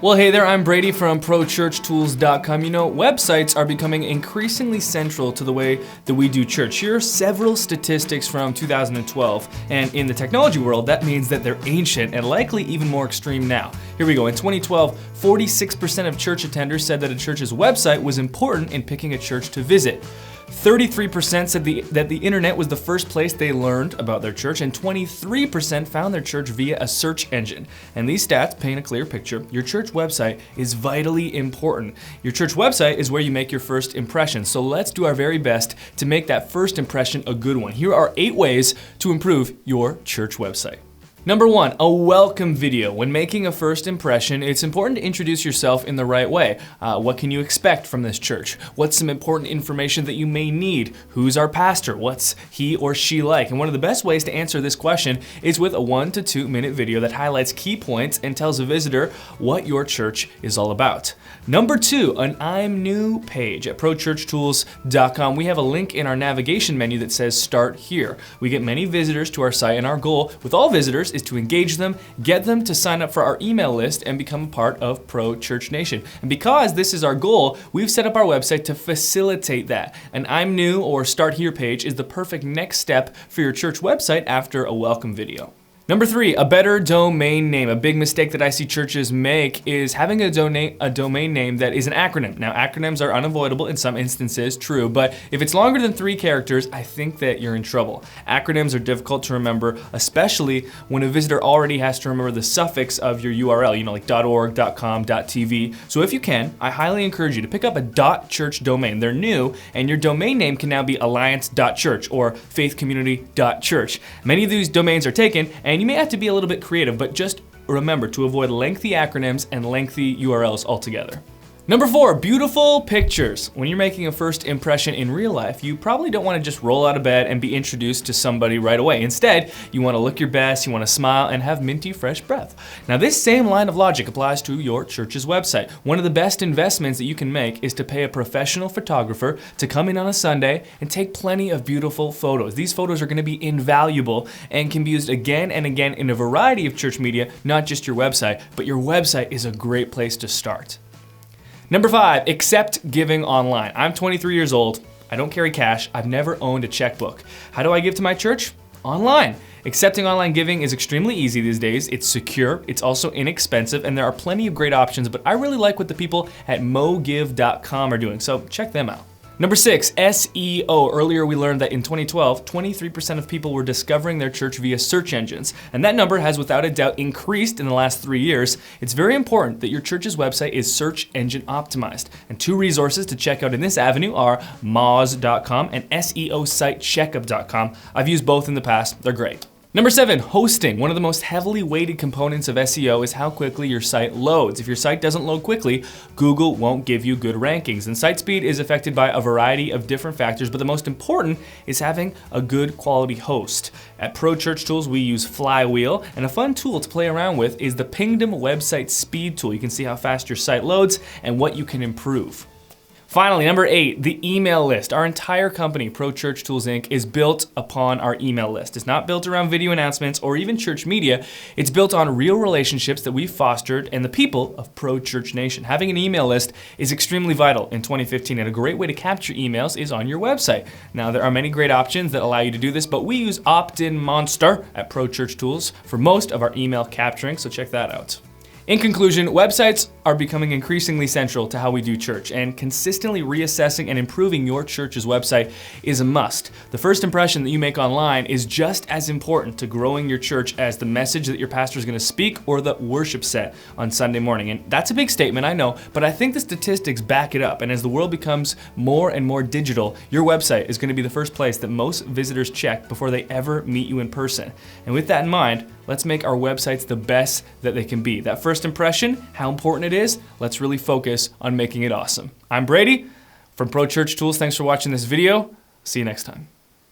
Well, hey there, I'm Brady from ProChurchTools.com. You know, websites are becoming increasingly central to the way that we do church. Here are several statistics from 2012, and in the technology world, that means that they're ancient and likely even more extreme now. Here we go. In 2012, 46% of church attenders said that a church's website was important in picking a church to visit. 33% said that the internet was the first place they learned about their church, and 23% found their church via a search engine. And these stats paint a clear picture. Your church website is vitally important. Your church website is where you make your first impression. So let's do our very best to make that first impression a good one. Here are 8 ways to improve your church website. Number 1, a welcome video. When making a first impression, it's important to introduce yourself in the right way. What can you expect from this church? What's some important information that you may need? Who's our pastor? What's he or she like? And one of the best ways to answer this question is with a 1 to 2 minute video that highlights key points and tells a visitor what your church is all about. Number 2, an I'm New page. At ProChurchTools.com, we have a link in our navigation menu that says Start Here. We get many visitors to our site, and our goal with all visitors is to engage them, get them to sign up for our email list, and become a part of Pro Church Nation. And because this is our goal, we've set up our website to facilitate that. An I'm New or Start Here page is the perfect next step for your church website after a welcome video. Number 3, a better domain name. A big mistake that I see churches make is having a domain name that is an acronym. Now, acronyms are unavoidable in some instances, true, but if it's longer than 3 characters, I think that you're in trouble. Acronyms are difficult to remember, especially when a visitor already has to remember the suffix of your URL, like .org, .com, .tv. So if you can, I highly encourage you to pick up a .church domain. They're new, and your domain name can now be alliance.church or faithcommunity.church. Many of these domains are taken, and you may have to be a little bit creative, but just remember to avoid lengthy acronyms and lengthy URLs altogether. Number 4, beautiful pictures. When you're making a first impression in real life, you probably don't want to just roll out of bed and be introduced to somebody right away. Instead, you want to look your best, you want to smile, and have minty fresh breath. Now, this same line of logic applies to your church's website. One of the best investments that you can make is to pay a professional photographer to come in on a Sunday and take plenty of beautiful photos. These photos are going to be invaluable and can be used again and again in a variety of church media, not just your website, but your website is a great place to start. Number 5, accept giving online. I'm 23 years old. I don't carry cash. I've never owned a checkbook. How do I give to my church? Online. Accepting online giving is extremely easy these days. It's secure, it's also inexpensive, and there are plenty of great options, but I really like what the people at mogive.com are doing, so check them out. Number 6, SEO. Earlier we learned that in 2012, 23% of people were discovering their church via search engines, and that number has without a doubt increased in the last 3 years. It's very important that your church's website is search engine optimized, and 2 resources to check out in this avenue are moz.com and SEOsitecheckup.com. I've used both in the past, they're great. Number 7, hosting. One of the most heavily weighted components of SEO is how quickly your site loads. If your site doesn't load quickly, Google won't give you good rankings. And site speed is affected by a variety of different factors, but the most important is having a good quality host. At Pro Church Tools, we use Flywheel, and a fun tool to play around with is the Pingdom Website Speed Tool. You can see how fast your site loads and what you can improve. Finally, number 8, the email list. Our entire company, Pro Church Tools Inc., is built upon our email list. It's not built around video announcements or even church media. It's built on real relationships that we've fostered and the people of Pro Church Nation. Having an email list is extremely vital in 2015, and a great way to capture emails is on your website. Now, there are many great options that allow you to do this, but we use Opt-in Monster at Pro Church Tools for most of our email capturing, so check that out. In conclusion, websites are becoming increasingly central to how we do church, and consistently reassessing and improving your church's website is a must. The first impression that you make online is just as important to growing your church as the message that your pastor is going to speak or the worship set on Sunday morning. And that's a big statement, I know, but I think the statistics back it up. And as the world becomes more and more digital, your website is going to be the first place that most visitors check before they ever meet you in person. And with that in mind, let's make our websites the best that they can be. That first impression, how important it is, let's really focus on making it awesome. I'm Brady from Pro Church Tools. Thanks for watching this video. See you next time.